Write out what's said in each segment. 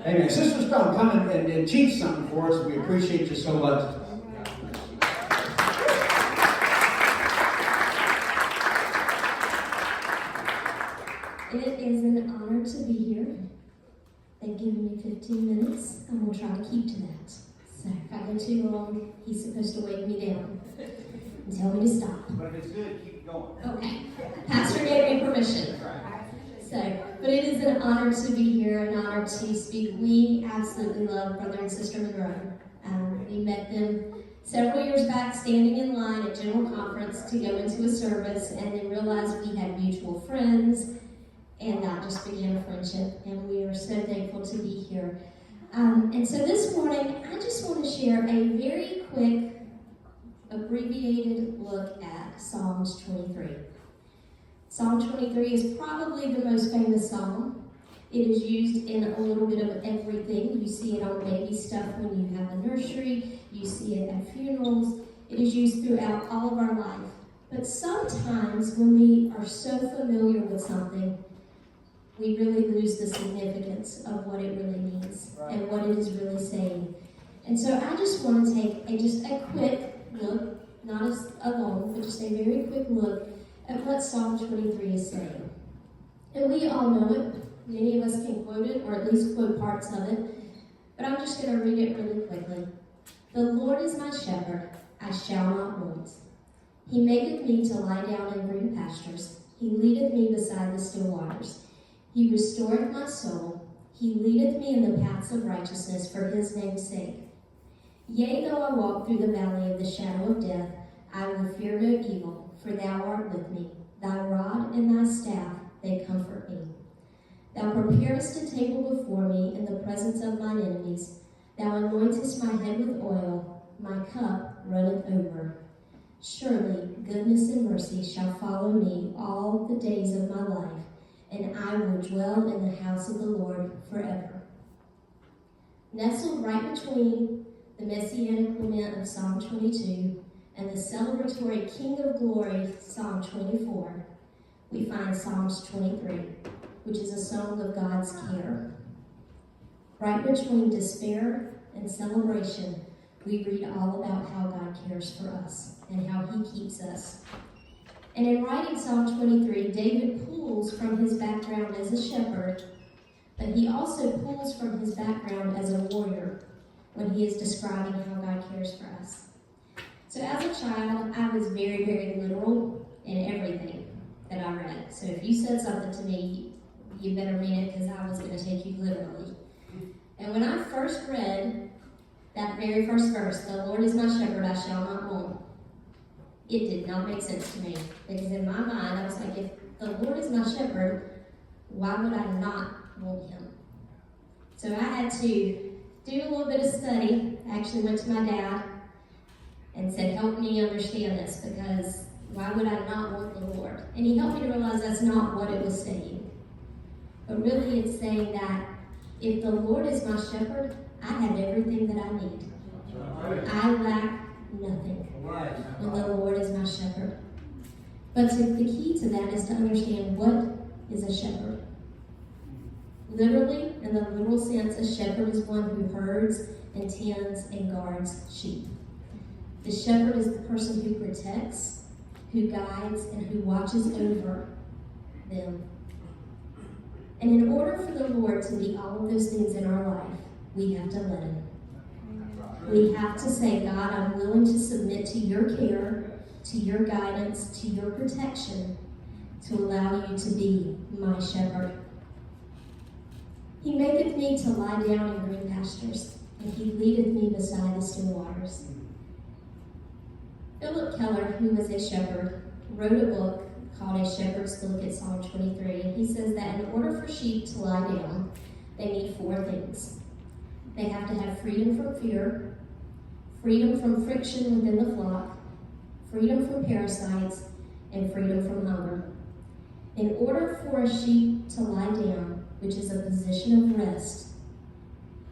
Amen. Sister Stone, come and teach something for us. We appreciate you so much. It is an honor to be here. They've given me 15 minutes, and we'll try to keep to that. So if I go too long, he's supposed to wake me down and tell me to stop. But if it's good, keep going. Okay. Pastor gave me permission. But it is an honor to be here, an honor to speak. We absolutely love Brother and Sister Monroe. We met them several years back standing in line at General Conference to go into a service, and then realized we had mutual friends, and that just began a friendship, and we are so thankful to be here. And so this morning, I just want to share a very quick, abbreviated look at Psalms 23. Psalm 23 is probably the most famous psalm. It is used in a little bit of everything. You see it on baby stuff when you have a nursery. You see it at funerals. It is used throughout all of our life. But sometimes when we are so familiar with something, we really lose the significance of what it really means and what it is really saying. And so I just want to take just a quick look, not as a long, but just a very quick look at what Psalm 23 is saying. And we all know it. Many of us can quote it, or at least quote parts of it. But I'm just going to read it really quickly. The Lord is my shepherd, I shall not want. He maketh me to lie down in green pastures. He leadeth me beside the still waters. He restoreth my soul. He leadeth me in the paths of righteousness for his name's sake. Yea, though I walk through the valley of the shadow of death, I will fear no evil, for thou art with me. Thy rod and thy staff, they comfort me. Thou preparest a table before me in the presence of mine enemies. Thou anointest my head with oil. My cup runneth over. Surely goodness and mercy shall follow me all the days of my life, and I will dwell in the house of the Lord forever. Nestled right between the messianic lament of Psalm 22 and the celebratory King of Glory, Psalm 24, we find Psalms 23, which is a song of God's care. Right between despair and celebration, we read all about how God cares for us and how he keeps us. And in writing Psalm 23, David pulls from his background as a shepherd, but he also pulls from his background as a warrior when he is describing how God cares for us. So as a child, I was very, very literal in everything that I read. So if you said something to me, you better mean it, because I was going to take you literally. And when I first read that very first verse, the Lord is my shepherd, I shall not want, it did not make sense to me. Because in my mind, I was like, if the Lord is my shepherd, why would I not want him? So I had to do a little bit of study. I actually went to my dad and said, help me understand this, because why would I not want the Lord? And he helped me to realize that's not what it was saying. But really it's saying that if the Lord is my shepherd, I have everything that I need. I lack nothing when the Lord is my shepherd. But the key to that is to understand what is a shepherd. Literally, in the literal sense, a shepherd is one who herds and tends and guards sheep. The shepherd is the person who protects, who guides, and who watches over them. And in order for the Lord to be all of those things in our life, we have to let him. We have to say, God, I'm willing to submit to your care, to your guidance, to your protection, to allow you to be my shepherd. He maketh me to lie down in green pastures, and he leadeth me beside the still waters. Philip Keller, who was a shepherd, wrote a book called A Shepherd's Look at Psalm 23, and he says that in order for sheep to lie down, they need 4 things. They have to have freedom from fear, freedom from friction within the flock, freedom from parasites, and freedom from hunger. In order for a sheep to lie down, which is a position of rest,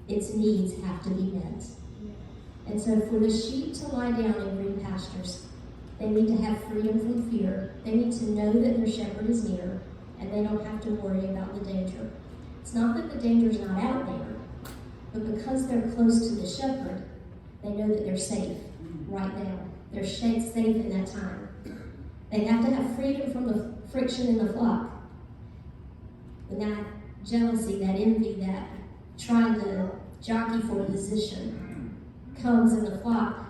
its needs have to be met. And so for the sheep to lie down in green pastures, they need to have freedom from fear. They need to know that their shepherd is near, and they don't have to worry about the danger. It's not that the danger is not out there, But because they're close to the shepherd, they know that they're safe right now. They're safe in that time. They have to have freedom from the friction in the flock. And that jealousy, that envy, that trying to jockey for position comes in the flock.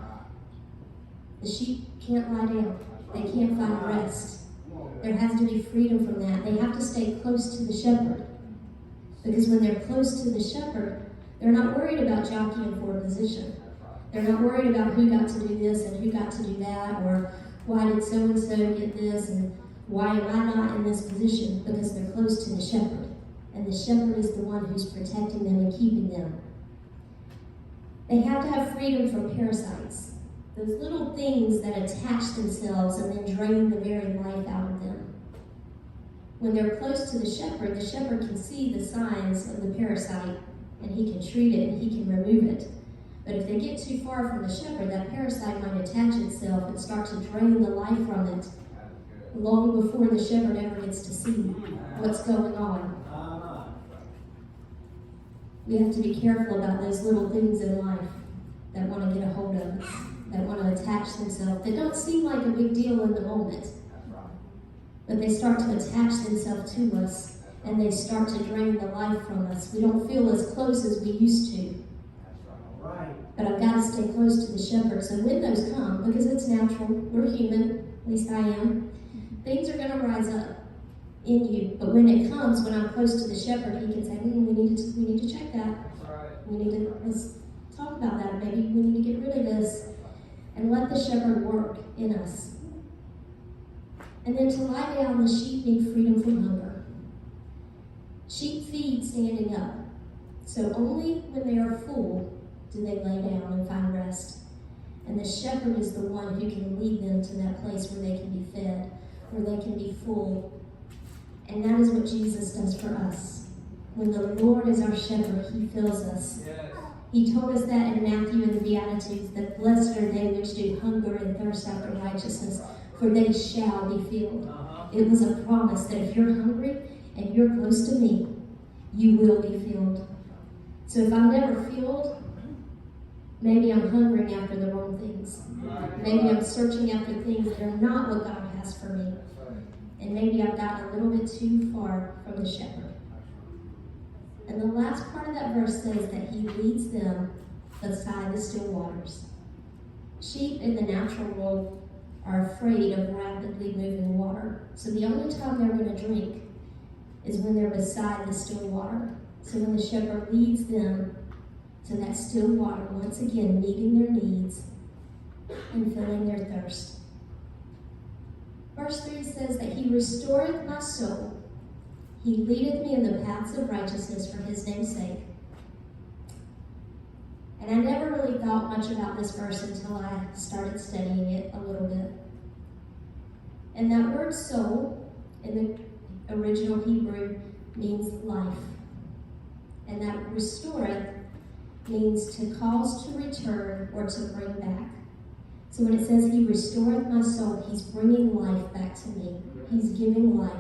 The sheep can't lie down. They can't find rest. There has to be freedom from that. They have to stay close to the shepherd. Because when they're close to the shepherd, they're not worried about jockeying for a position. They're not worried about who got to do this and who got to do that, or why did so-and-so get this, and why am I not in this position? Because they're close to the shepherd. And the shepherd is the one who's protecting them and keeping them. They have to have freedom from parasites. Those little things that attach themselves and then drain the very life out of them. When they're close to the shepherd can see the signs of the parasite, and he can treat it and he can remove it. But if they get too far from the shepherd, that parasite might attach itself and start to drain the life from it long before the shepherd ever gets to see what's going on. We have to be careful about those little things in life that want to get a hold of us, that want to attach themselves, that don't seem like a big deal in the moment. But they start to attach themselves to us, and they start to drain the life from us. We don't feel as close as we used to. But I've got to stay close to the shepherd. So when those come, because it's natural, we're human, at least I am, things are going to rise up in you. But when it comes, when I'm close to the shepherd, he can say, we need to check that. Let's talk about that. Maybe we need to get rid of this. And let the shepherd work in us. And then to lie down, the sheep need freedom from hunger. Sheep feed standing up. So only when they are full do they lay down and find rest. And the shepherd is the one who can lead them to that place where they can be fed, where they can be full. And that is what Jesus does for us. When the Lord is our shepherd, he fills us. Yes. He told us that in Matthew in the Beatitudes, that blessed are they which do hunger and thirst after righteousness, for they shall be filled. It was a promise that if you're hungry and you're close to me, you will be filled. So if I'm never filled, maybe I'm hungering after the wrong things. Maybe I'm searching after things that are not what God has for me. And maybe I've gotten a little bit too far from the shepherd. And the last part of that verse says that he leads them beside the still waters. Sheep in the natural world are afraid of rapidly moving water. So the only time they're going to drink is when they're beside the still water. So when the shepherd leads them to that still water, once again meeting their needs and filling their thirst. Verse 3 says that he restoreth my soul. He leadeth me in the paths of righteousness for his name's sake. And I never really thought much about this verse until I started studying it a little bit. And that word soul in the original Hebrew means life. And that restoreth means to cause to return or to bring back. So when it says he restoreth my soul, he's bringing life back to me. He's giving life.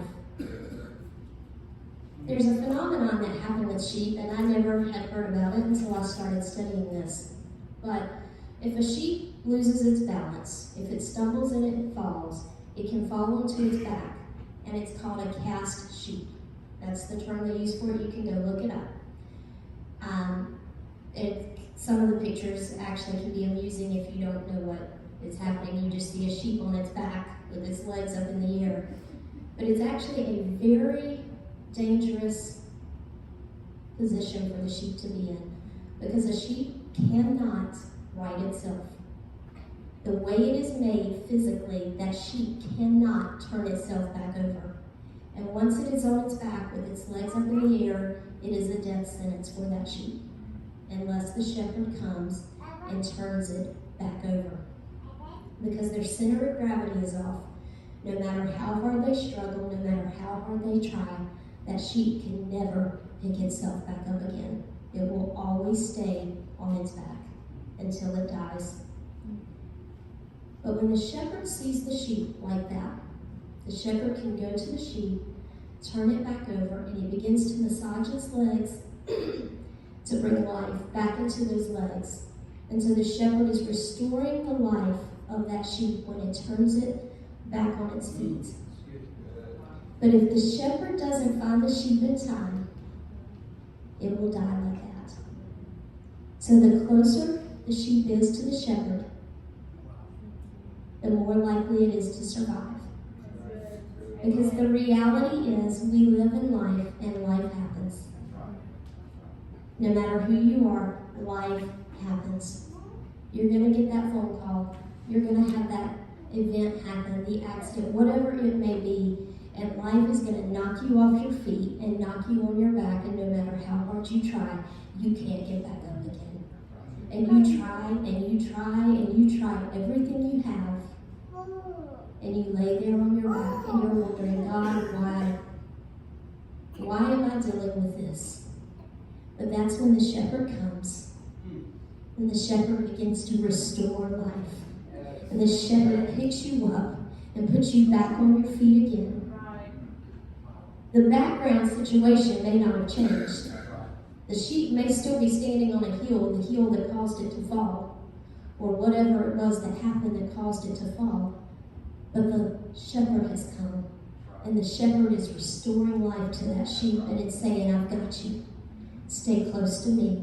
There's a phenomenon that happened with sheep, and I never had heard about it until I started studying this. But if a sheep loses its balance, if it stumbles and it falls, it can fall onto its back, and it's called a cast sheep. That's the term they use for it. You can go look it up. Some of the pictures actually can be amusing if you don't know what is happening. You just see a sheep on its back with its legs up in the air. But it's actually a very dangerous position for the sheep to be in, because a sheep cannot right itself. The way it is made physically, that sheep cannot turn itself back over. And once it is on its back with its legs up in the air, it is a death sentence for that sheep, unless the shepherd comes and turns it back over. Because their center of gravity is off. No matter how hard they struggle, no matter how hard they try, that sheep can never pick itself back up again. It will always stay on its back until it dies. But when the shepherd sees the sheep like that, the shepherd can go to the sheep, turn it back over, and he begins to massage its legs to bring life back into those legs. And so the shepherd is restoring the life of that sheep when it turns it back on its feet. But if the shepherd doesn't find the sheep in time, it will die like that. So the closer the sheep is to the shepherd, the more likely it is to survive. Because the reality is we live in life and life happens. No matter who you are, life happens. You're going to get that phone call. You're going to have that event happen, the accident, whatever it may be. And life is going to knock you off your feet and knock you on your back. And no matter how hard you try, you can't get back up again. And you try and you try and you try everything you have. And you lay there on your back and you're wondering, God, why am I dealing with this? But that's when the shepherd comes. And the shepherd begins to restore life. And the shepherd picks you up and puts you back on your feet again. The background situation may not have changed. The sheep may still be standing on a hill, the hill that caused it to fall, or whatever it was that happened that caused it to fall. But the shepherd has come, and the shepherd is restoring life to that sheep, and it's saying, I've got you. Stay close to me.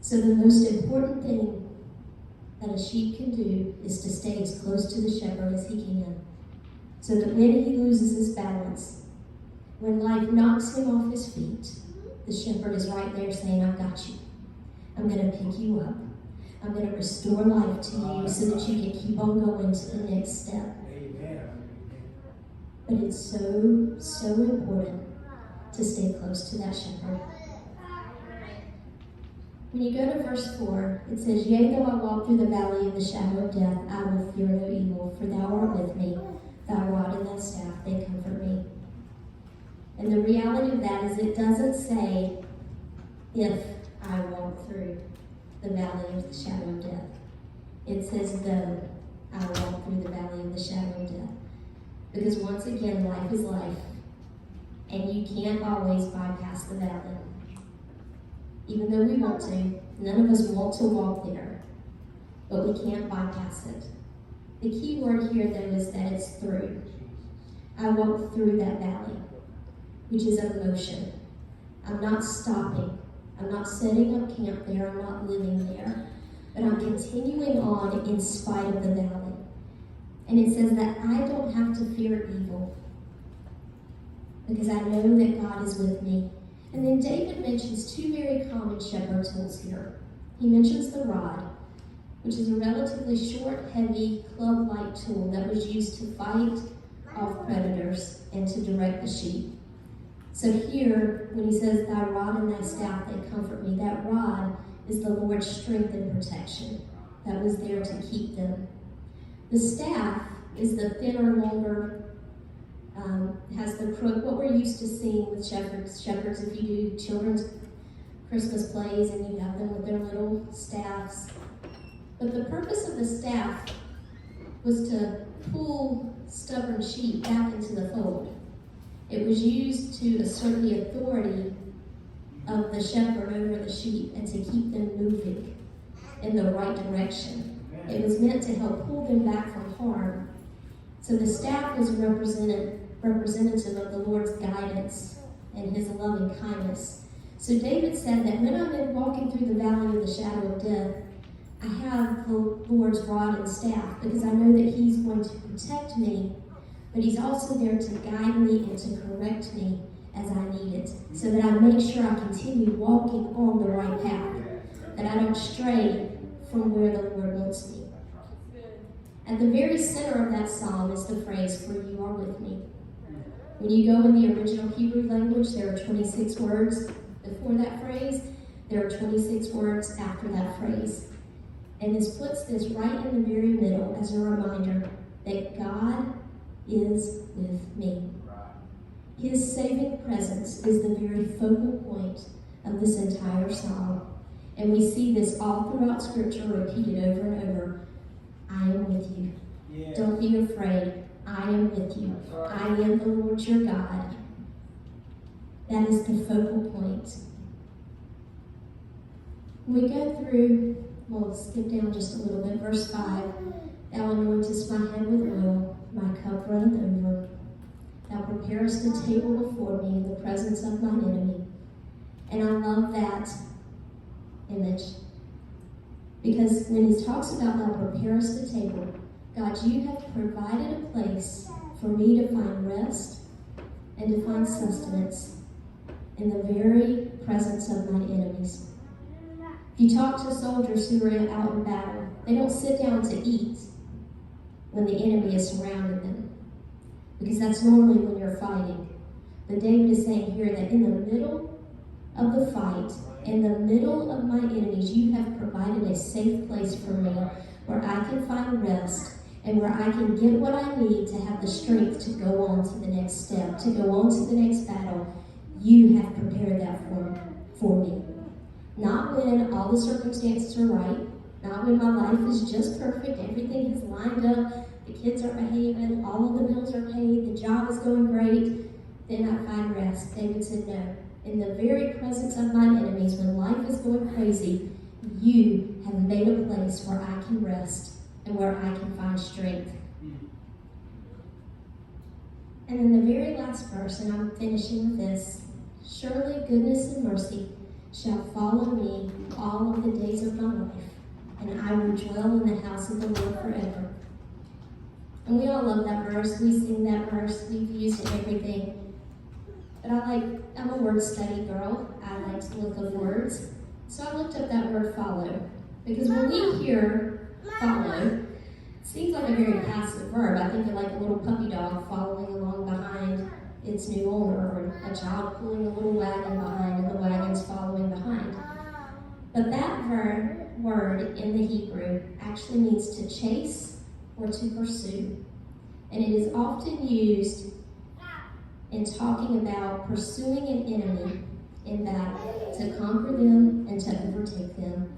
So the most important thing that a sheep can do is to stay as close to the shepherd as he can, so that when he loses his balance, when life knocks him off his feet, the shepherd is right there saying, I've got you. I'm going to pick you up. I'm going to restore life to you so that you can keep on going to the next step. But it's so, so important to stay close to that shepherd. When you go to verse 4, it says, Yea, though I walk through the valley of the shadow of death, I will fear no evil, for thou art with me. Thy rod and thy staff, they comfort me. And the reality of that is it doesn't say, if I walk through the valley of the shadow of death. It says, though I walk through the valley of the shadow of death. Because once again, life is life. And you can't always bypass the valley. Even though we want to, none of us want to walk there. But we can't bypass it. The key word here, though, is that it's through. I walk through that valley, which is a motion. I'm not stopping. I'm not setting up camp there. I'm not living there. But I'm continuing on in spite of the valley. And it says that I don't have to fear evil because I know that God is with me. And then David mentions two very common shepherd tools here. He mentions the rod, which is a relatively short, heavy, club-like tool that was used to fight off predators and to direct the sheep. So here, when he says, Thy rod and thy staff, they comfort me, that rod is the Lord's strength and protection that was there to keep them. The staff is the thinner, longer, has the crook, what we're used to seeing with shepherds if you do children's Christmas plays and you have them with their little staffs. But the purpose of the staff was to pull stubborn sheep back into the fold. It was used to assert the authority of the shepherd over the sheep and to keep them moving in the right direction. It was meant to help pull them back from harm. So the staff was representative of the Lord's guidance and his loving kindness. So David said that when I'm walking through the valley of the shadow of death, I have the Lord's rod and staff because I know that he's going to protect me, but he's also there to guide me and to correct me as I need it, so that I make sure I continue walking on the right path, that I don't stray from where the Lord wants me. At the very center of that psalm is the phrase, for you are with me. When you go in the original Hebrew language, there are 26 words before that phrase. There are 26 words after that phrase. And this puts this right in the very middle as a reminder that God is with me. His saving presence is the very focal point of this entire psalm. And we see this all throughout Scripture repeated over and over. I am with you. Yes. Don't be afraid. I am with you. I am the Lord your God. That is the focal point We go through, we'll skip down just a little bit, verse 5. Thou anointest my head with oil, my cup runneth over. Thou preparest a table before me in the presence of mine enemy. And I love that image. Because when he talks about thou preparest a table, God, you have provided a place for me to find rest and to find sustenance in the very presence of my enemies. If you talk to soldiers who are out in battle, they don't sit down to eat when the enemy is surrounding them, because that's normally when you're fighting. But David is saying here that in the middle of the fight, in the middle of my enemies, you have provided a safe place for me where I can find rest and where I can get what I need to have the strength to go on to the next step, to go on to the next battle. You have prepared that for me. Not when all the circumstances are right, not when my life is just perfect, everything is lined up, the kids are behaving, all of the bills are paid, the job is going great, then I find rest. David said, no. In the very presence of my enemies, when life is going crazy, you have made a place where I can rest and where I can find strength. And then the very last verse, and I'm finishing with this, surely goodness and mercy shall follow me all of the days of my life, and I will dwell in the house of the Lord forever. And we all love that verse. We sing that verse. We've used it in everything. But I'm a word study girl. I like to look up words. So I looked up that word follow. Because when we hear follow, it seems like a very passive verb. I think of like a little puppy dog following along behind its new owner, or a child pulling a little wagon behind and the wagon's following behind. But that word in the Hebrew actually means to chase or to pursue. And it is often used in talking about pursuing an enemy in battle, to conquer them and to overtake them.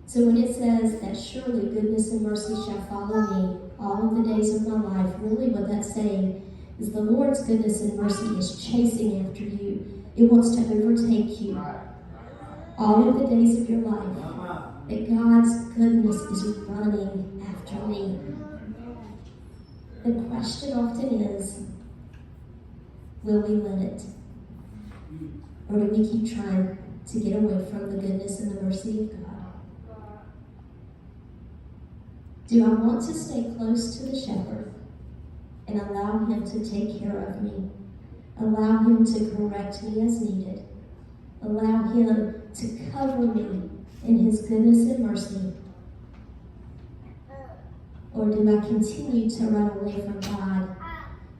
So when it says that surely goodness and mercy shall follow me all of the days of my life, really what that's saying is the Lord's goodness and mercy is chasing after you. It wants to overtake you all of the days of your life. That God's goodness is running after me. The question often is, will we let it? Or do we keep trying to get away from the goodness and the mercy of God? Do I want to stay close to the shepherd and allow him to take care of me? Allow him to correct me as needed? Allow him to cover me in his goodness and mercy? Or do I continue to run away from God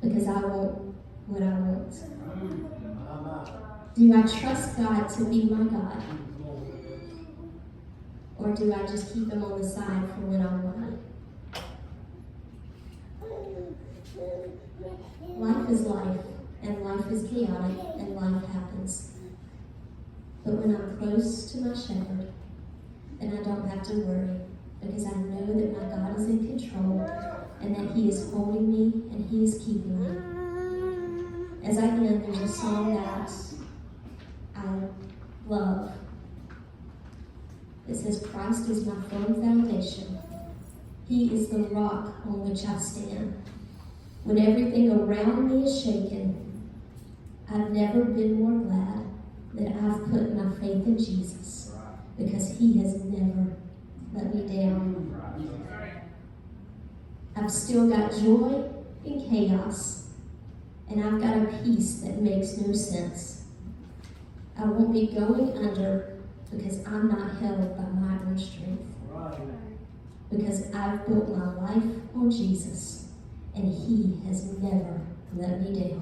because I want what I want? Do I trust God to be my God? Or do I just keep him on the side for when I'm ready? Life is life, and life is chaotic, and life happens. But when I'm close to my shepherd, then I don't have to worry, because I know that my God is in control, and that he is holding me, and he is keeping me. As I end, there's a song that I love. It says, Christ is my firm foundation. He is the rock on which I stand. When everything around me is shaken, I've never been more glad that I've put my faith in Jesus, because he has never let me down. I've still got joy in chaos, and I've got a peace that makes no sense. I won't be going under because I'm not held by my own strength. Because I've built my life on Jesus, and he has never let me down.